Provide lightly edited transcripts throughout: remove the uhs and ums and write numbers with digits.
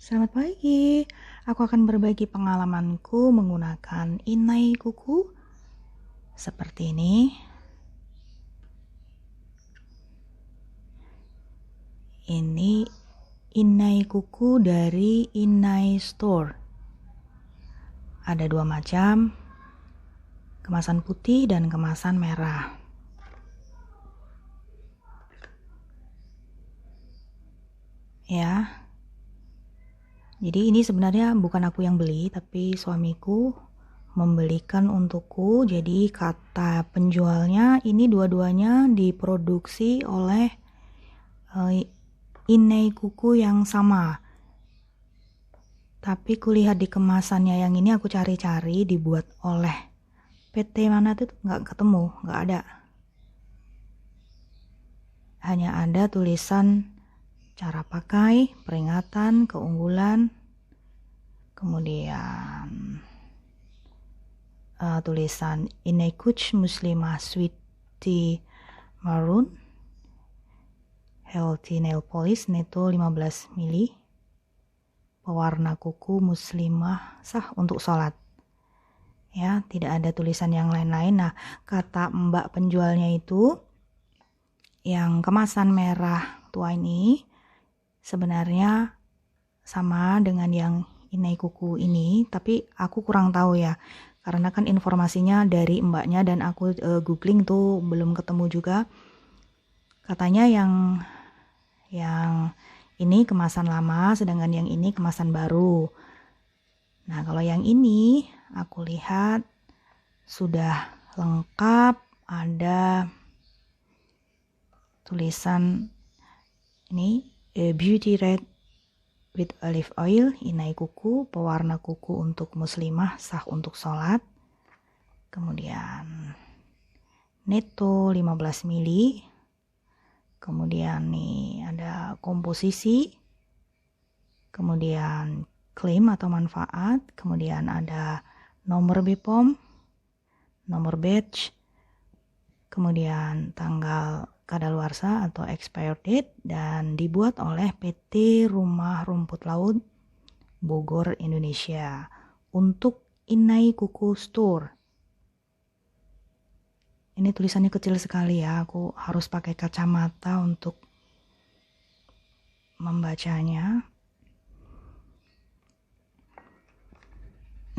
Selamat pagi. Aku akan berbagi pengalamanku menggunakan inai kuku seperti ini. Ini inai kuku dari Inai Store. Ada dua macam, kemasan putih dan kemasan merah. Ya. Jadi ini sebenarnya bukan aku yang beli, tapi suamiku membelikan untukku. Jadi kata penjualnya ini dua-duanya diproduksi oleh inai kuku yang sama. Tapi kulihat di kemasannya yang ini, aku cari-cari dibuat oleh PT mana tuh, nggak ketemu, nggak ada. Hanya ada tulisan cara pakai, peringatan, keunggulan, kemudian tulisan Inai Kuch Muslimah Sweetie Maroon Healthy Nail Polish Neto 15 mili, pewarna kuku muslimah sah untuk sholat. Ya, tidak ada tulisan yang lain-lain. Nah, kata mbak penjualnya itu, yang kemasan merah tua ini sebenarnya sama dengan yang inai kuku ini, tapi aku kurang tahu ya, karena kan informasinya dari mbaknya dan aku googling tuh belum ketemu juga. Katanya yang ini kemasan lama, sedangkan yang ini kemasan baru. Nah, kalau yang ini aku lihat sudah lengkap, ada tulisan ini Beauty Red with Olive Oil, inai kuku, pewarna kuku untuk muslimah, sah untuk sholat. Kemudian Neto 15 mili. Kemudian nih ada komposisi. Kemudian klaim atau manfaat. Kemudian ada nomor BPOM, nomor batch, kemudian tanggal kadaluarsa atau expired date, dan dibuat oleh PT Rumah Rumput Laut Bogor, Indonesia untuk Inai Kuku Store. Ini tulisannya kecil sekali ya, aku harus pakai kacamata untuk membacanya.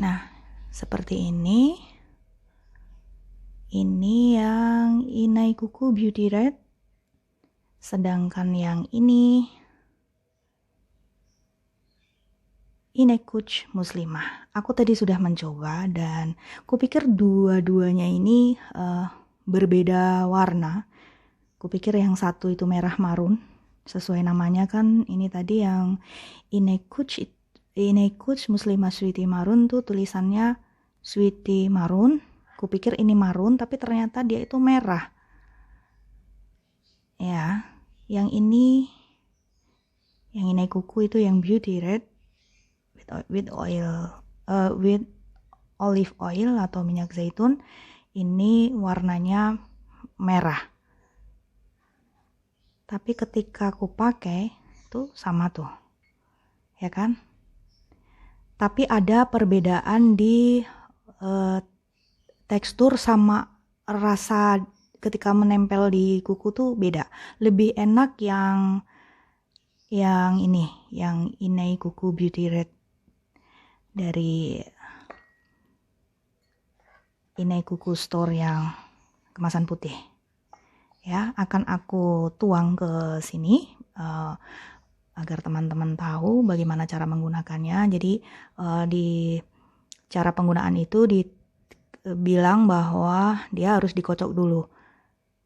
Nah, seperti ini. Ini yang inai kuku Beauty Red, sedangkan yang ini Inai Kuch Muslimah. Aku tadi sudah mencoba dan kupikir dua-duanya ini berbeda warna. Kupikir yang satu itu merah marun, sesuai namanya kan. Ini tadi yang Inai Kuch Muslimah Sweetie Maroon tuh tulisannya Sweetie Maroon. Kupikir ini marun, tapi ternyata dia itu merah. Ya, yang ini, yang inai kuku itu yang Beauty Red with olive oil atau minyak zaitun. Ini warnanya merah. Tapi ketika aku pakai tuh sama tuh, ya kan? Tapi ada perbedaan di tekstur sama rasa ketika menempel di kuku tuh beda. Lebih enak yang ini, yang inai kuku Beauty Red dari Inai Kuku Store yang kemasan putih. Ya, akan aku tuang ke sini agar teman-teman tahu bagaimana cara menggunakannya. Jadi di cara penggunaan itu dibilang bahwa dia harus dikocok dulu.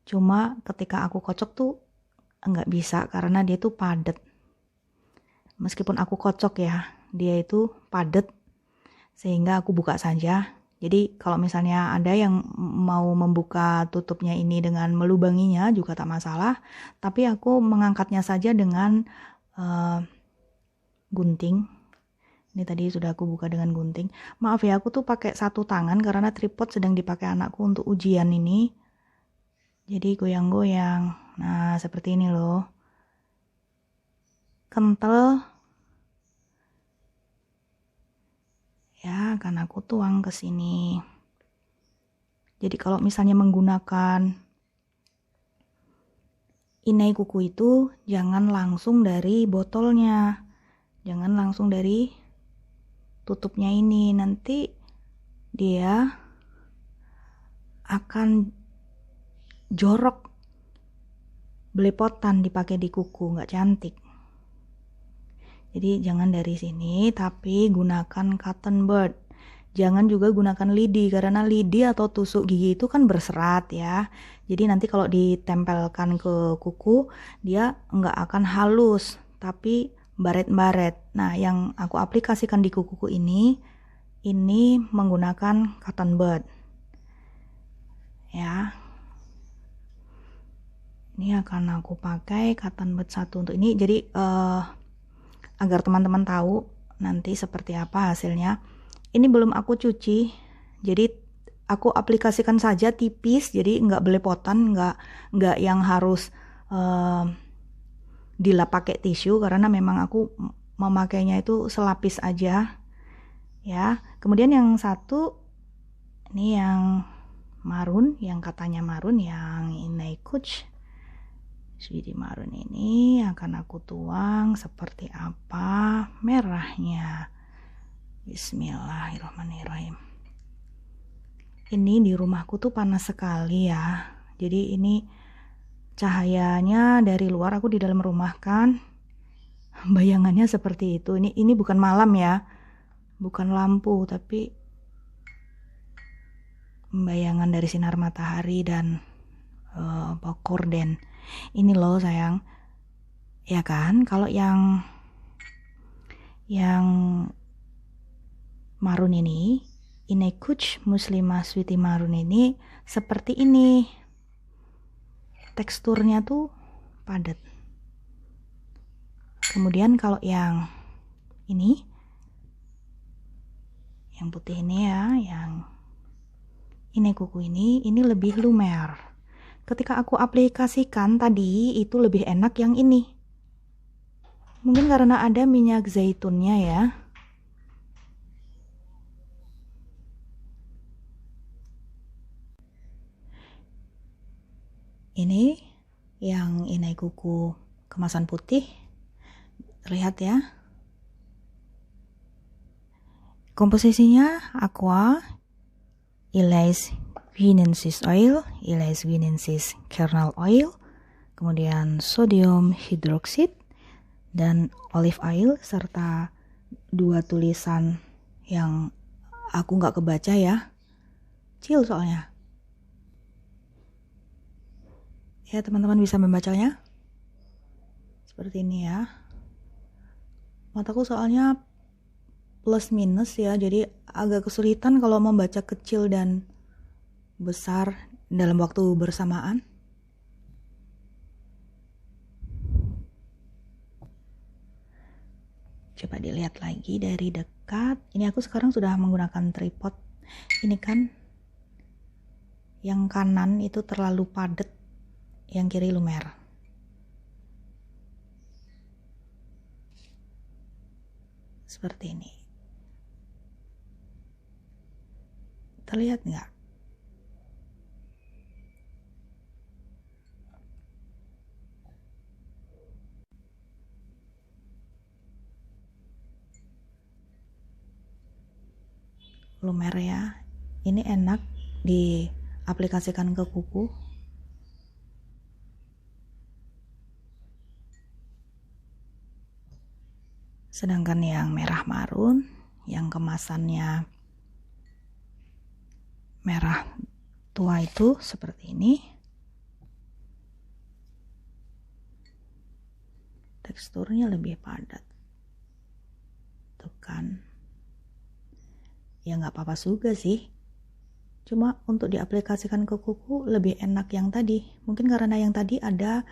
Cuma ketika aku kocok tuh enggak bisa karena dia tuh padat. Meskipun aku kocok ya, dia itu padat sehingga aku buka saja. Jadi kalau misalnya ada yang mau membuka tutupnya ini dengan melubanginya juga tak masalah. Tapi aku mengangkatnya saja dengan gunting. Ini tadi sudah aku buka dengan gunting. Maaf ya, aku tuh pakai satu tangan karena tripod sedang dipakai anakku untuk ujian ini. Jadi goyang-goyang. Nah, seperti ini loh. Kental. akan aku tuang ke sini. Jadi kalau misalnya menggunakan inai kuku itu jangan langsung dari botolnya. Jangan langsung dari tutupnya ini. Nanti dia akan jorok, belepotan dipakai di kuku, nggak cantik. Jadi jangan dari sini, tapi gunakan cotton bud. Jangan juga gunakan lidi, karena lidi atau tusuk gigi itu kan berserat ya. Jadi nanti kalau ditempelkan ke kuku, dia nggak akan halus, tapi baret-baret. Nah, yang aku aplikasikan di kukuku ini menggunakan cotton bud. Ya. Ini akan aku pakai cotton bud 1 untuk ini. Jadi agar teman-teman tahu nanti seperti apa hasilnya. Ini belum aku cuci, jadi aku aplikasikan saja tipis, jadi nggak belepotan, nggak yang harus dilap pakai tisu, karena memang aku memakainya itu selapis aja ya. Kemudian yang satu ini yang marun, yang katanya marun, yang inai kuch Sweetie marun ini akan aku tuang seperti apa merahnya. Bismillahirrahmanirrahim. Ini di rumahku tuh panas sekali ya. Jadi ini cahayanya dari luar, aku di dalam rumah kan. Bayangannya seperti itu. Ini bukan malam ya. Bukan lampu, tapi bayangan dari sinar matahari dan korden. Ini loh sayang. Ya kan? Kalau yang marun ini, inai kuch muslimah sweetie marun ini seperti ini. Teksturnya tuh padat. Kemudian kalau yang ini, yang putih ini ya, yang inai kuku ini lebih lumer. Ketika aku aplikasikan tadi itu lebih enak yang ini. Mungkin karena ada minyak zaitunnya ya. Ini yang inai kuku kemasan putih, lihat ya. Komposisinya aqua, Elais guinensis oil, Elais guinensis kernel oil, kemudian sodium hidroksid dan olive oil, serta 2 tulisan yang aku nggak kebaca ya, kecil soalnya. Ya teman-teman bisa membacanya seperti ini ya. Mataku soalnya plus minus ya, jadi agak kesulitan kalau membaca kecil dan besar dalam waktu bersamaan. Coba dilihat lagi dari dekat. Ini aku sekarang sudah menggunakan tripod. Ini kan yang kanan itu terlalu padat, yang kiri lumer. Seperti ini. Terlihat nggak? Lumer ya. Ini enak diaplikasikan ke kuku. Sedangkan yang merah marun, yang kemasannya merah tua itu seperti ini. Teksturnya lebih padat. Tuh kan. Ya nggak apa-apa juga sih. Cuma untuk diaplikasikan ke kuku lebih enak yang tadi. Mungkin karena yang tadi ada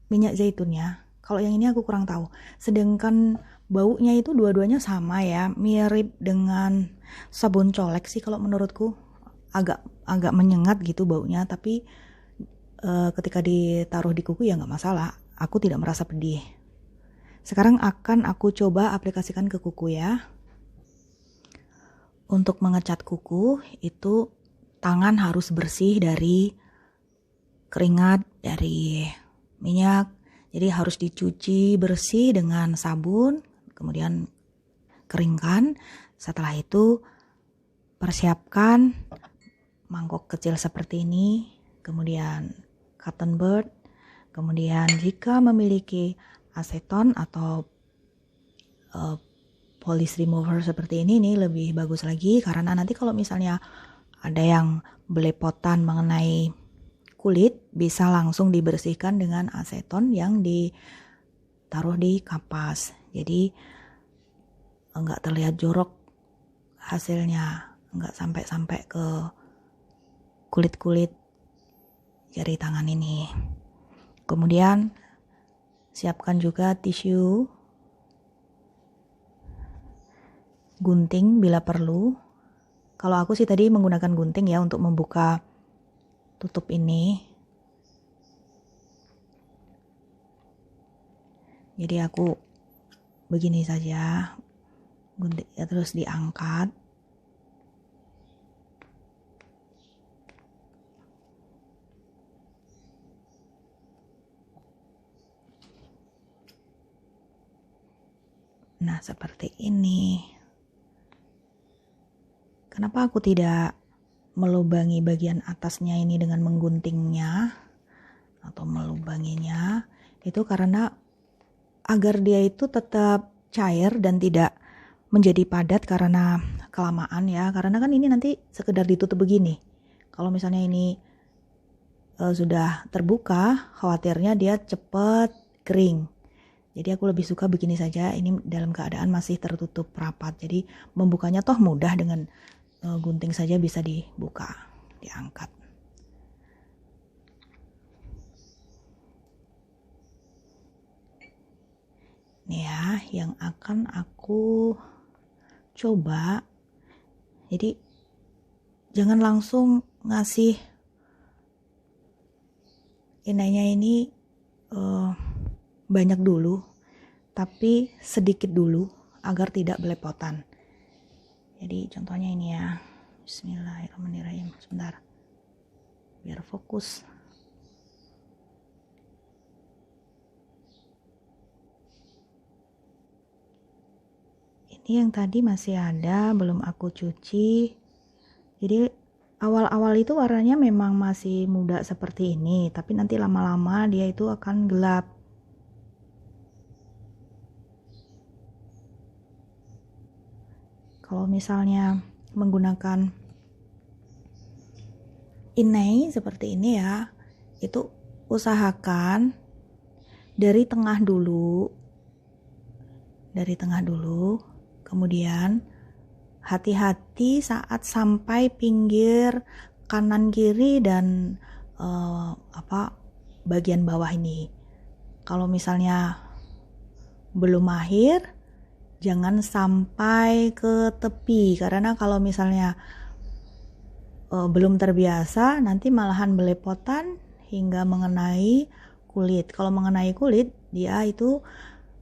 minyak zaitunnya. Kalau yang ini aku kurang tahu. Sedangkan baunya itu dua-duanya sama ya, mirip dengan sabun colek sih kalau menurutku. Agak menyengat gitu baunya, tapi ketika ditaruh di kuku ya nggak masalah. Aku tidak merasa pedih. Sekarang akan aku coba aplikasikan ke kuku ya. untuk mengecat kuku itu tangan harus bersih dari keringat, dari minyak. Jadi harus dicuci bersih dengan sabun, kemudian keringkan. Setelah itu persiapkan mangkok kecil seperti ini, kemudian cotton bud, kemudian jika memiliki aseton atau polish remover seperti ini nih lebih bagus lagi, karena nanti kalau misalnya ada yang belepotan mengenai kulit bisa langsung dibersihkan dengan aseton yang ditaruh di kapas. Jadi enggak terlihat jorok hasilnya, enggak sampai ke kulit-kulit jari tangan ini. Kemudian siapkan juga tisu, gunting bila perlu. Kalau aku sih tadi menggunakan gunting ya untuk membuka tutup ini. Jadi aku begini saja, gunting ya, terus diangkat. Nah, seperti ini. Kenapa aku tidak melubangi bagian atasnya ini dengan mengguntingnya atau melubanginya? Itu karena agar dia itu tetap cair dan tidak menjadi padat karena kelamaan ya. Karena kan ini nanti sekedar ditutup begini. Kalau misalnya ini sudah terbuka, khawatirnya dia cepat kering. Jadi aku lebih suka begini saja, ini dalam keadaan masih tertutup rapat. Jadi membukanya toh mudah, dengan gunting saja bisa dibuka, diangkat. Ini ya yang akan aku coba. Jadi jangan langsung ngasih inainya ini banyak dulu, tapi sedikit dulu agar tidak belepotan. Jadi contohnya ini ya, bismillahirrahmanirrahim, sebentar biar fokus. Ini yang tadi masih ada, belum aku cuci. Jadi awal-awal itu warnanya memang masih muda seperti ini, tapi nanti lama-lama dia itu akan gelap. Kalau misalnya menggunakan inai seperti ini ya, itu usahakan dari tengah dulu, kemudian hati-hati saat sampai pinggir kanan kiri dan bagian bawah ini. Kalau misalnya belum mahir, jangan sampai ke tepi, karena kalau misalnya belum terbiasa nanti malahan belepotan hingga mengenai kulit. Kalau mengenai kulit, dia itu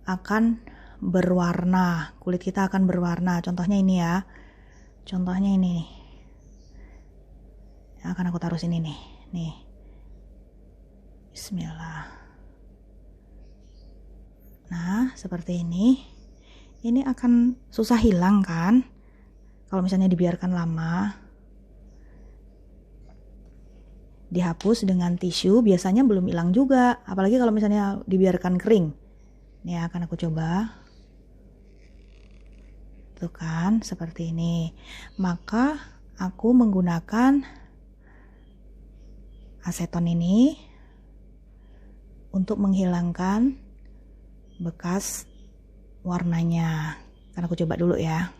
akan berwarna, kulit kita akan berwarna. Contohnya ini ya, contohnya ini nih, akan aku taruh sini nih, bismillah. Nah seperti ini akan susah hilang kan kalau misalnya dibiarkan lama. Dihapus dengan tisu biasanya belum hilang juga, apalagi kalau misalnya dibiarkan kering. Ini akan aku coba. Tuh kan seperti ini. Maka aku menggunakan aseton ini untuk menghilangkan bekas warnanya. Kan aku coba dulu ya.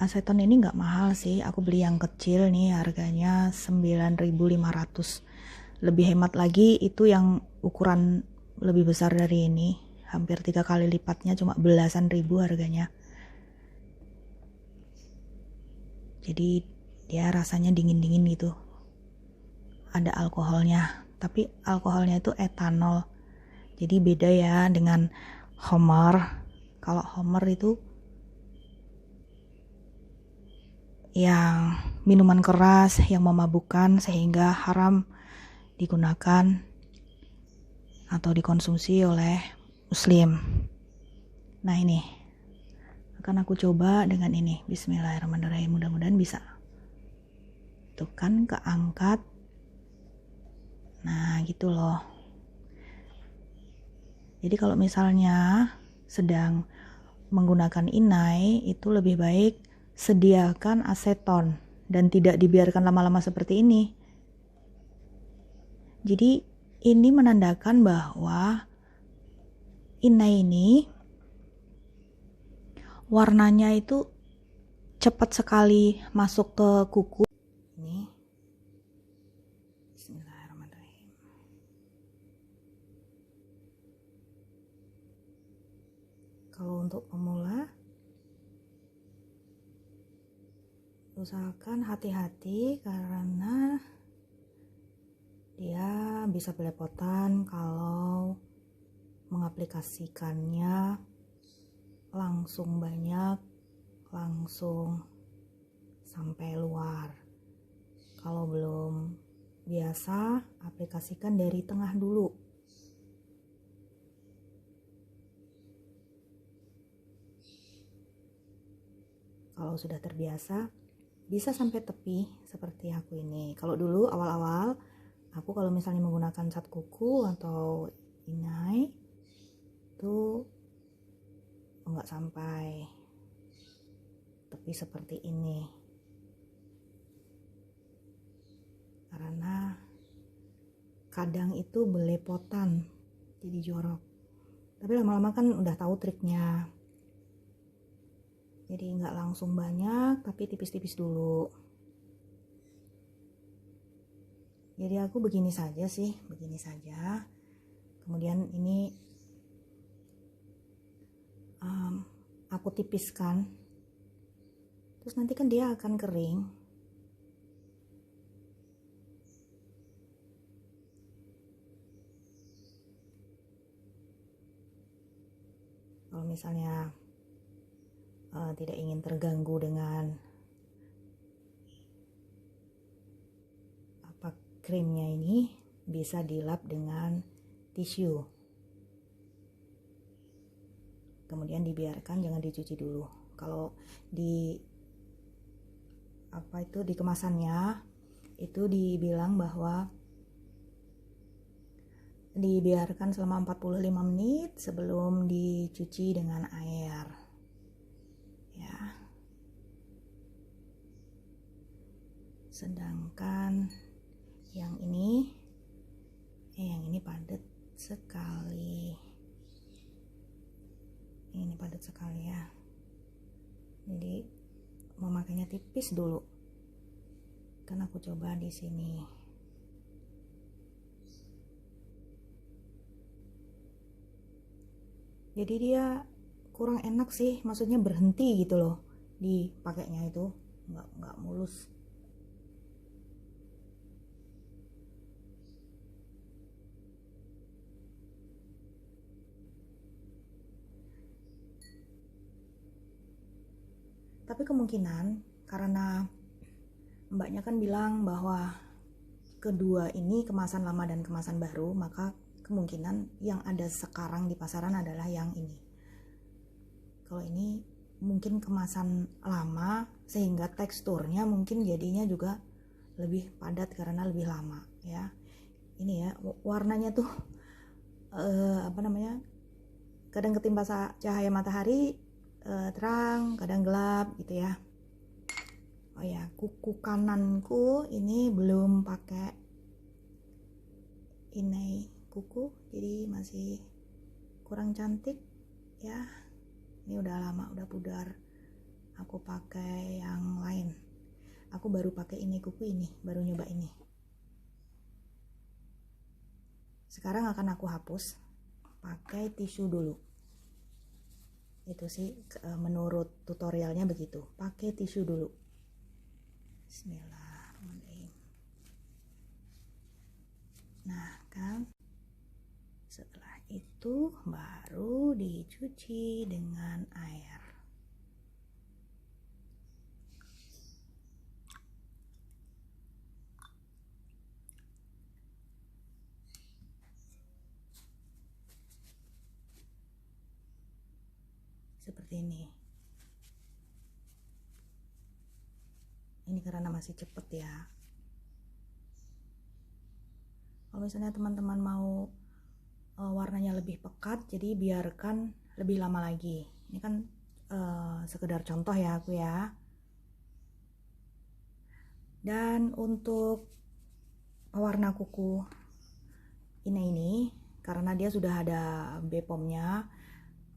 Aseton ini nggak mahal sih, aku beli yang kecil nih, harganya 9.500. Lebih hemat lagi itu yang ukuran lebih besar dari ini, hampir 3 kali lipatnya, cuma belasan ribu harganya. Jadi dia rasanya dingin-dingin gitu, ada alkoholnya, tapi alkoholnya itu etanol. Jadi beda ya dengan Homer. Kalau Homer itu yang minuman keras yang memabukkan sehingga haram digunakan atau dikonsumsi oleh muslim. Nah ini akan aku coba dengan ini. Bismillahirrahmanirrahim, mudah-mudahan bisa. Tuh kan keangkat. Nah gitu loh. Jadi kalau misalnya sedang menggunakan inai, itu lebih baik sediakan aseton dan tidak dibiarkan lama-lama seperti ini. Jadi ini menandakan bahwa inai ini warnanya itu cepat sekali masuk ke kuku. Ini Bismillahirrahmanirrahim. Kalau untuk pemula, usahakan hati-hati karena dia bisa belepotan kalau mengaplikasikannya langsung banyak, langsung sampai luar. Kalau belum biasa, aplikasikan dari tengah dulu. Kalau sudah terbiasa, bisa sampai tepi seperti aku ini. Kalau dulu awal-awal, aku kalau misalnya menggunakan cat kuku atau inai, itu enggak sampai tepi seperti ini. Karena kadang itu belepotan, jadi jorok. Tapi lama-lama kan udah tahu triknya. Jadi nggak langsung banyak, tapi tipis-tipis dulu. Jadi aku begini saja sih, begini saja. Kemudian ini aku tipiskan. Terus nanti kan dia akan kering. Kalau misalnya tidak ingin terganggu dengan krimnya ini, bisa dilap dengan tisu. Kemudian dibiarkan, jangan dicuci dulu. Kalau di di kemasannya itu dibilang bahwa dibiarkan selama 45 menit sebelum dicuci dengan air. Ya. Sedangkan yang ini padat sekali. Ini padat sekali ya. Jadi memakainya tipis dulu. Kan aku coba di sini. Jadi dia kurang enak sih, maksudnya berhenti gitu loh dipakainya itu, nggak mulus. Tapi kemungkinan karena mbaknya kan bilang bahwa kedua ini kemasan lama dan kemasan baru, maka kemungkinan yang ada sekarang di pasaran adalah yang ini. Kalau ini mungkin kemasan lama sehingga teksturnya mungkin jadinya juga lebih padat karena lebih lama ya. Ini ya warnanya tuh kadang ketimpa cahaya matahari terang, kadang gelap gitu ya. Oh ya, kuku kananku ini belum pakai inai kuku, jadi masih kurang cantik ya. Ini udah lama, udah pudar. Aku pakai yang lain. Aku baru pakai inai kuku ini, baru nyoba ini. Sekarang akan aku hapus pakai tisu dulu. Itu sih menurut tutorialnya begitu, pakai tisu dulu. Bismillahirrahmanirrahim. Nah kan Setelah itu baru dicuci dengan air. Seperti ini. Ini karena masih cepet ya. Kalau misalnya teman-teman mau warnanya lebih pekat, jadi biarkan lebih lama lagi. Ini kan sekedar contoh ya aku ya. Dan untuk pewarna kuku ini karena dia sudah ada BPOM-nya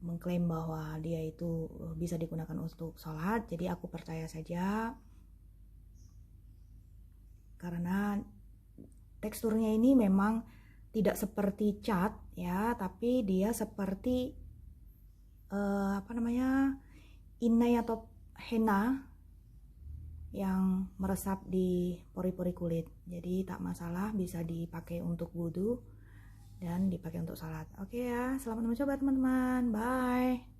mengklaim bahwa dia itu bisa digunakan untuk sholat, jadi aku percaya saja karena teksturnya ini memang tidak seperti cat ya, tapi dia seperti inai atau henna yang meresap di pori-pori kulit. Jadi tak masalah, bisa dipakai untuk wudhu dan dipakai untuk salat. Oke ya, selamat mencoba teman-teman. Bye.